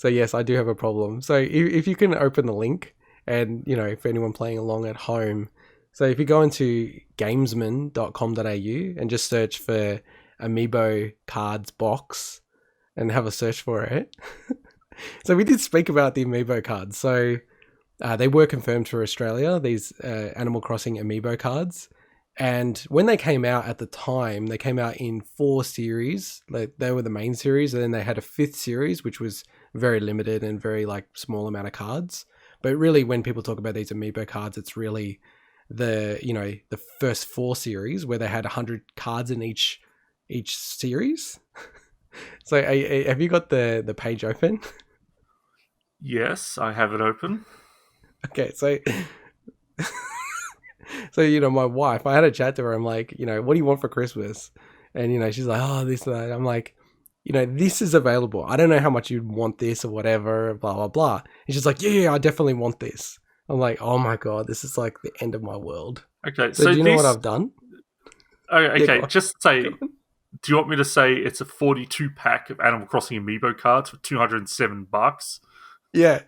So yes, I do have a problem. So if you can open the link and, for anyone playing along at home, so if you go into gamesman.com.au and just search for Amiibo Cards box and have a search for it. So we did speak about the Amiibo cards. So they were confirmed for Australia, these Animal Crossing Amiibo cards. And when they came out at the time, they came out in 4 series. Like they were the main series, and then they had a 5th series, which was very limited and very small amount of cards. But really, when people talk about these Amiibo cards, it's really the first 4 series where they had 100 cards in each series. So have you got the page open? Yes, I have it open. Okay, so my wife, I had a chat to her. I'm like, what do you want for Christmas? And she's like, oh, this and that. I'm like, this is available. I don't know how much you'd want this or whatever, blah blah blah. And she's like, yeah, I definitely want this. I'm like, oh my god, this is like the end of my world. Okay, so do you know what I've done? Oh, okay, just say, do you want me to say it's a 42 pack of Animal Crossing Amiibo cards for $207? Yeah.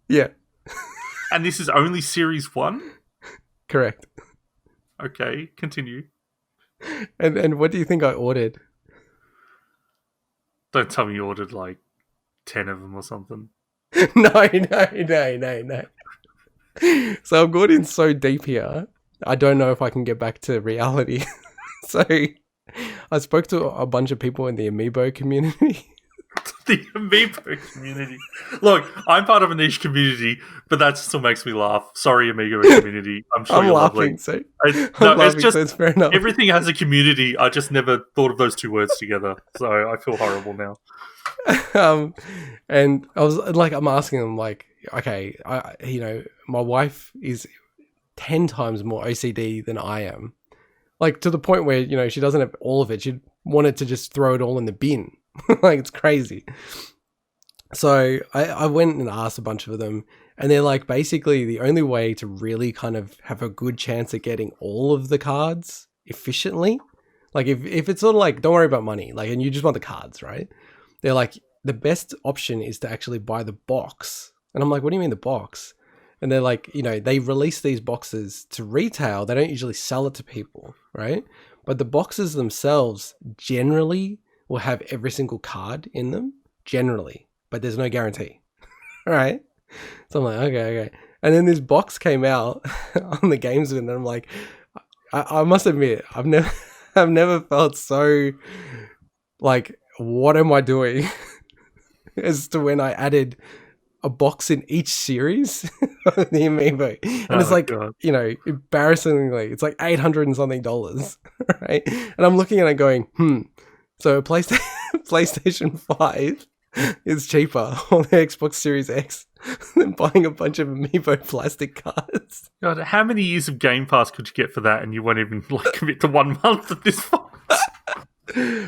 Yeah. And this is only Series 1? Correct. Okay, continue. And what do you think I ordered? Don't tell me you ordered 10 of them or something. No. So I've got in so deep here, I don't know if I can get back to reality. So I spoke to a bunch of people in the Amiibo community. The Amiibo community. Look, I'm part of a niche community, but that still makes me laugh. Sorry, Amiibo community. I'm sure you're laughing, lovely. It's fair enough. Everything has a community. I just never thought of those 2 words together, so I feel horrible now. And I was I'm asking them, okay, my wife is 10 times more OCD than I am. To the point where, she doesn't have all of it. She wanted to just throw it all in the bin. It's crazy. So I went and asked a bunch of them, and they're basically the only way to really kind of have a good chance at getting all of the cards efficiently. If it's sort of don't worry about money, and you just want the cards, right? They're the best option is to actually buy the box. And I'm like, what do you mean the box? And they're they release these boxes to retail. They don't usually sell it to people, right? But the boxes themselves generally will have every single card in them, generally, but there's no guarantee. All right. So I'm like, okay. And then this box came out on the games, and I'm like, I must admit, I've never felt so what am I doing? As to when I added a box in each series of the Amiibo. And it's God. Embarrassingly, it's $800 and something, right? And I'm looking at it going, so a PlayStation 5 is cheaper on the Xbox Series X than buying a bunch of Amiibo plastic cards. God, how many years of Game Pass could you get for that, and you won't even commit to 1 month of this box?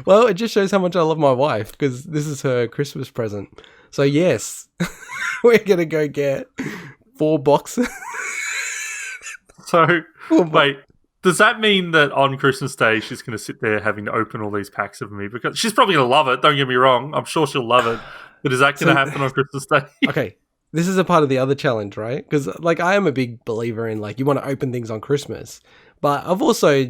Well, it just shows how much I love my wife, because this is her Christmas present. So yes, we're going to go get 4 boxes. So, wait, does that mean that on Christmas Day she's going to sit there having to open all these packs of me? Because she's probably going to love it, don't get me wrong. I'm sure she'll love it. But is that going to happen on Christmas Day? Okay, this is a part of the other challenge, right? Because I am a big believer in you want to open things on Christmas. But I've also,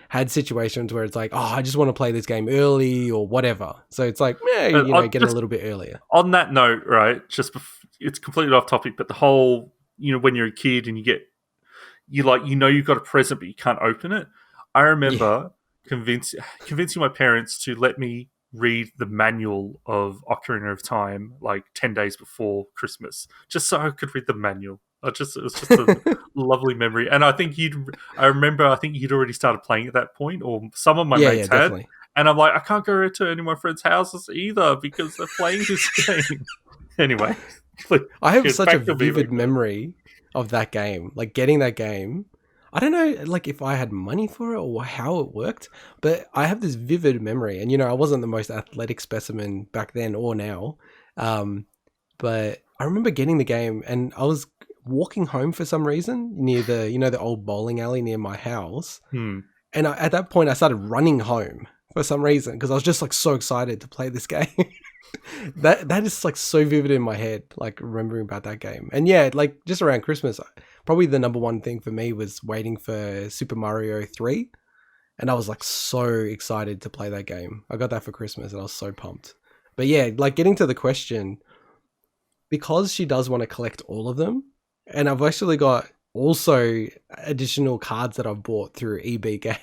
had situations where it's I just want to play this game early or whatever. So it's get a little bit earlier. On that note, right, it's completely off topic, but the whole, when you're a kid and you've got a present but you can't open it. I remember convincing my parents to let me read the manual of Ocarina of Time 10 days before Christmas, just so I could read the manual. It was just a lovely memory. And I think you'd already started playing at that point, or some of my mates had. Definitely. And I'm like, I can't go to any of my friends' houses either because they're playing this game. Anyway. I have such a vivid memory of that game. Getting that game. I don't know if I had money for it or how it worked, but I have this vivid memory. And, I wasn't the most athletic specimen back then or now. But I remember getting the game, and I was walking home for some reason near the old bowling alley near my house. And at that point I started running home for some reason because I was just so excited to play this game. That is like so vivid in my head, like remembering about that game. And yeah, like just around Christmas, probably the number one thing for me was waiting for Super Mario 3. And I was like so excited to play that game. I got that for Christmas and I was so pumped. But yeah, like getting to the question, because she does want to collect all of them, and I've actually got also additional cards that I've bought through EB Games.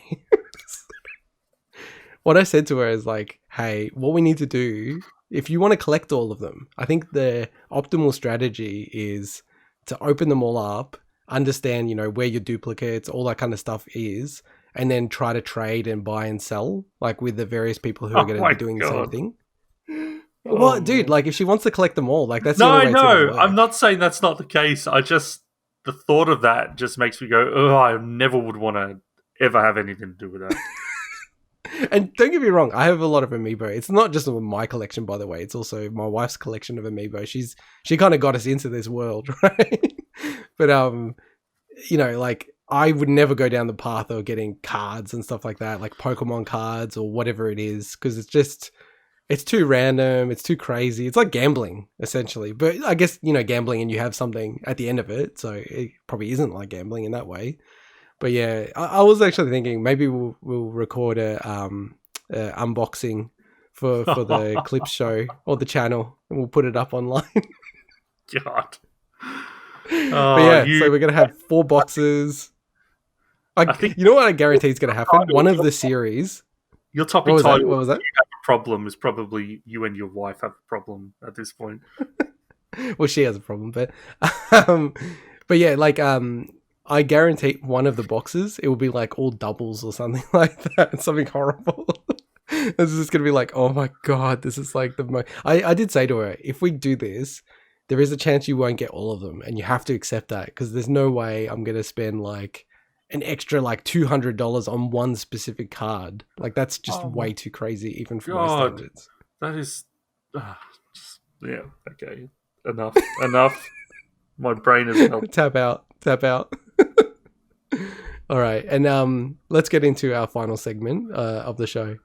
What I said to her is like, hey, what we need to do, if you want to collect all of them, I think the optimal strategy is to open them all up, understand, where your duplicates, all that kind of stuff is, and then try to trade and buy and sell, like with the various people who are Oh going to my be doing the same god. thing. Oh Well, dude, man. like if she wants to collect them all, like that's the No, only I way it's going to know. I'm work. not saying that's not the case. The thought of that just makes me go, oh, I never would want to ever have anything to do with that. And don't get me wrong, I have a lot of amiibo. It's not just my collection, by the way. It's also my wife's collection of amiibo. She kind of got us into this world, right? But like I would never go down the path of getting cards and stuff like that, like Pokemon cards or whatever it is, because it's too random, it's too crazy. It's like gambling essentially. But I guess gambling and you have something at the end of it, so it probably isn't like gambling in that way. But yeah, I was actually thinking maybe we'll record a unboxing for the clip show or the channel, and we'll put it up online. God. But Oh, yeah, so we're gonna have 4 boxes. I think You know what I guarantee is gonna happen? One of the series. your What topic was that? title, What was that? "You have a problem," is probably you and your wife have a problem at this point. Well, she has a problem, um, but yeah, like I guarantee one of the boxes it will be like all doubles or something like that, something horrible. This is gonna be like, oh my god, this is like the most. I did say to her, if we do this, there is a chance you won't get all of them, and you have to accept that because there's no way I'm gonna spend like an extra like $200 on one specific card. Like that's just Oh my way too crazy, even for my god, standards. that is, yeah. Okay, enough. My brain is melting. Tap out, tap out. All right, and let's get into our final segment of the show.